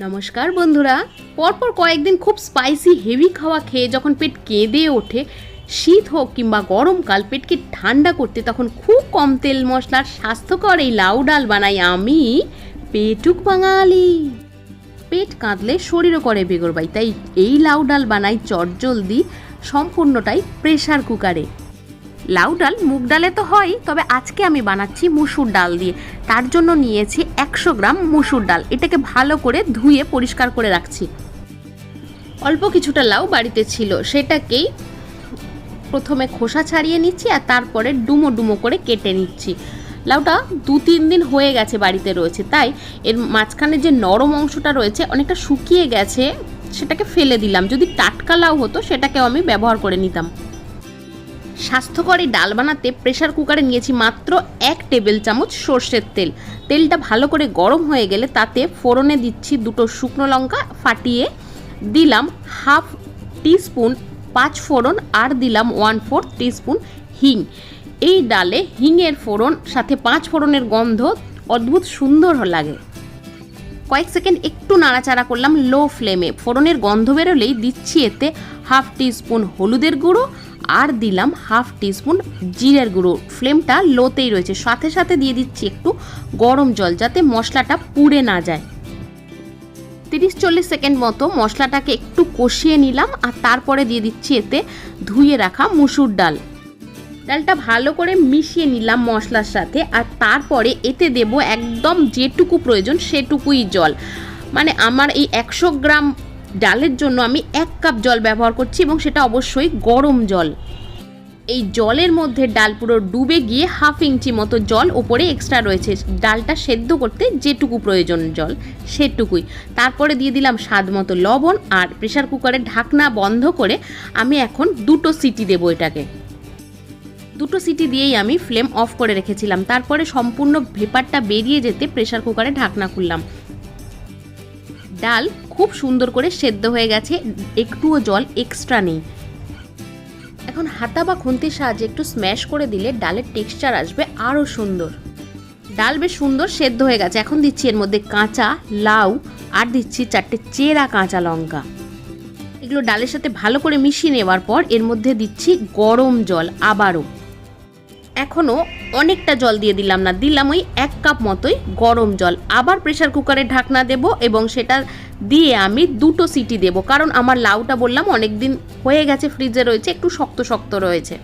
নমস্কার বন্ধুরা, পরপর কয়েকদিন খুব স্পাইসি হেভি খাওয়া খেয়ে যখন পেট কেঁদে ওঠে, শীত হোক কিংবা গরমকাল, পেটকে ঠান্ডা করতে তখন খুব কম তেল মশলার স্বাস্থ্যকর এই লাউ ডাল বানাই আমি, পেটুক বাঙালি। পেট কাঁদলে শরীরও করে বেগরবাই, তাই এই লাউ ডাল বানাই চটজলদি, সম্পূর্ণটাই প্রেসার কুকারে। লাউ ডাল মুগ ডালে তো হয়, তবে আজকে আমি বানাচ্ছি মুসুর ডাল দিয়ে। তার জন্য নিয়েছি 100 গ্রাম মুসুর ডাল। এটাকে ভালো করে ধুয়ে পরিষ্কার করে রাখছি। অল্প কিছুটা লাউ বাড়িতে ছিল, সেটাকেই প্রথমে খোসা ছাড়িয়ে নিচ্ছি আর তারপরে ডুমো ডুমো করে কেটে নিচ্ছি। লাউটা 2-3 দিন হয়ে গেছে বাড়িতে রয়েছে, তাই এর মাঝখানে যে নরম অংশটা রয়েছে অনেকটা শুকিয়ে গেছে, সেটাকে ফেলে দিলাম। যদি টাটকা লাউ হতো সেটাকেও আমি ব্যবহার করে নিতাম। স্বাস্থ্যকর এই ডাল বানাতে প্রেসার কুকারে নিয়েছি মাত্র 1 টেবিল চামচ সর্ষের তেল। তেলটা ভালো করে গরম হয়ে গেলে তাতে ফোড়নে দিচ্ছি 2টো শুকনো লঙ্কা ফাটিয়ে, দিলাম 1/2 টিস্পুন 5 ফোড়ন আর দিলাম 1/4 টিস্পুন হিং। এই ডালে হিংয়ের ফোড়ন সাথে 5 ফোড়নের গন্ধ অদ্ভুত সুন্দর লাগে। কয়েক সেকেন্ড একটু নাড়াচাড়া করলাম লো ফ্লেমে। ফোড়নের গন্ধ বেরোলেই দিচ্ছি এতে 1/2 টিস্পুন হলুদের গুঁড়ো আর দিলাম 1/2 টিস্পুন জিরের গুঁড়ো। ফ্লেমটা লোতেই রয়েছে। সাথে সাথে দিয়ে দিচ্ছি একটু গরম জল, যাতে মশলাটা পুড়ে না যায়। 30-40 সেকেন্ড মতো মশলাটাকে একটু কষিয়ে নিলাম আর তারপরে দিয়ে দিচ্ছি এতে ধুয়ে রাখা মুসুর ডাল। ডালটা ভালো করে মিশিয়ে নিলাম মশলার সাথে আর তারপরে এতে দেব একদম যেটুকু প্রয়োজন সেটুকুই জল। মানে আমার এই 100 গ্রাম ডালের জন্য আমি 1 কাপ জল ব্যবহার করছি এবং সেটা অবশ্যই গরম জল। এই জলের মধ্যে ডাল পুরো ডুবে গিয়ে 1/2 ইঞ্চি মতো জল ওপরে এক্সট্রা রয়েছে। ডালটা সেদ্ধ করতে যেটুকু প্রয়োজন জল সেটুকুই। তারপরে দিয়ে দিলাম স্বাদ মতো লবণ আর প্রেসার কুকারের ঢাকনা বন্ধ করে আমি এখন 2টো সিটি দেবো এটাকে। 2টো সিটি দিয়েই আমি ফ্লেম অফ করে রেখেছিলাম। তারপরে সম্পূর্ণ ভেপারটা বেরিয়ে যেতে প্রেসার কুকারে ঢাকনা খুললাম। ডাল খুব সুন্দর করে সেদ্ধ হয়ে গেছে, একটুও জল এক্সট্রা নেই। এখন হাতা বা খুন্তির সাহায্যে একটু স্ম্যাশ করে দিলে ডালের টেক্সচার আসবে আরও সুন্দর। ডাল বেশ সুন্দর সেদ্ধ হয়ে গেছে। এখন দিচ্ছি এর মধ্যে কাঁচা লাউ আর দিচ্ছি 4টে চেরা কাঁচা লঙ্কা। এগুলো ডালের সাথে ভালো করে মিশিয়ে নেওয়ার পর এর মধ্যে দিচ্ছি গরম জল আবারও। এখনও অনেকটা জল দিয়ে দিলাম না, দিলাম ওই 1 কাপ মতোই গরম জল। আবার প্রেসার কুকারে ঢাকনা দেব এবং সেটা দিয়ে আমি 2টো সিটি দেব, কারণ আমার লাউটা বললাম অনেক দিন হয়ে গেছে ফ্রিজে রয়েছে, একটু শক্ত শক্ত রয়েছে।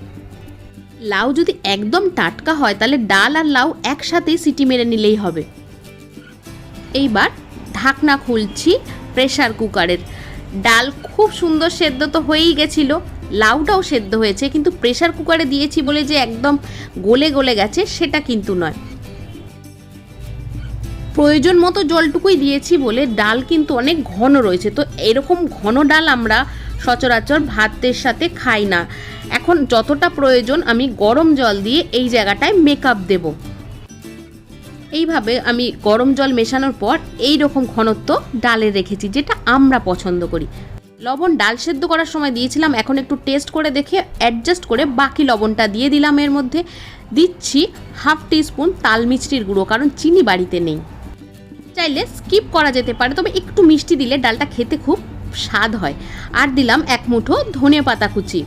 লাউ যদি একদম টাটকা হয় তাহলে ডাল আর লাউ একসাথেই সিটি মেরে নিলেই হবে। এইবার ঢাকনা খুলছি প্রেসার কুকারের। ডাল খুব সুন্দর সেদ্ধ তো হয়েই গেছিল, লাউটাও সেদ্ধ হয়েছে, কিন্তু প্রেসার কুকারে দিয়েছি বলে যে একদম গলে গলে গেছে সেটা কিন্তু নয়। প্রয়োজন মতো জলটুকুই দিয়েছি বলে ডাল কিন্তু অনেক ঘন রয়েছে। তো এরকম ঘন ডাল আমরা সচরাচর ভাতের সাথে খাই না। এখন যতটা প্রয়োজন আমি গরম জল দিয়ে এই জায়গাটায় মেকআপ দেব। এইভাবে আমি গরম জল মেশানোর পর এই রকম ঘনত্ব ডালে রেখেছি, যেটা আমরা পছন্দ করি। লবণ ডাল সেদ্ধ করার সময় দিয়েছিলাম, এখন একটু টেস্ট করে দেখে অ্যাডজাস্ট করে বাকি লবণটা দিয়ে দিলাম। এর মধ্যে দিচ্ছি 1/2 টিস্পুন তাল মিষ্টির গুঁড়ো, কারণ চিনি বাড়িতে নেই। চাইলে স্কিপ করা যেতে পারে, তবে একটু মিষ্টি দিলে ডালটা খেতে খুব স্বাদ হয়। আর দিলাম 1 মুঠো ধনে পাতা কুচি।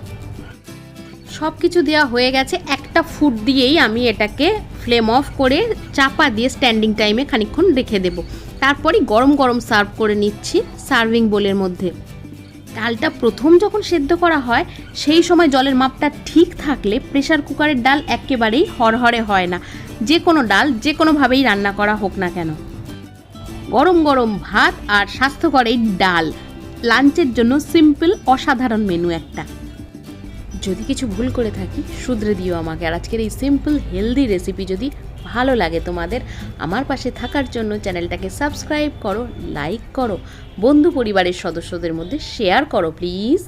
সব কিছু দেওয়া হয়ে গেছে। একটা ফুট দিয়েই আমি এটাকে ফ্লেম অফ করে চাপা দিয়ে স্ট্যান্ডিং টাইমে খানিকক্ষণ রেখে দেব। তারপরই গরম গরম সার্ভ করে নিচ্ছি সার্ভিং বোলের মধ্যে। ডালটা প্রথম যখন সেদ্ধ করা হয় সেই সময় জলের মাপটা ঠিক থাকলে প্রেসার কুকারের ডাল একেবারেই হরহরে হয় না, যে কোনো ডাল যে কোনোভাবেই রান্না করা হোক না কেন। গরম গরম ভাত আর স্বাস্থ্যকর এই ডাল লাঞ্চের জন্য সিম্পল অসাধারণ মেনু একটা। যদি কিছু ভুল করে থাকি শুধরে দিও আমাকে। আর আজকের এই সিম্পল হেলদি রেসিপি যদি ভালো লাগে তোমাদের, আমার পাশে থাকার জন্য চ্যানেলটাকে সাবস্ক্রাইব করো, লাইক করো, বন্ধু পরিবারের সদস্যদের মধ্যে শেয়ার করো প্লিজ।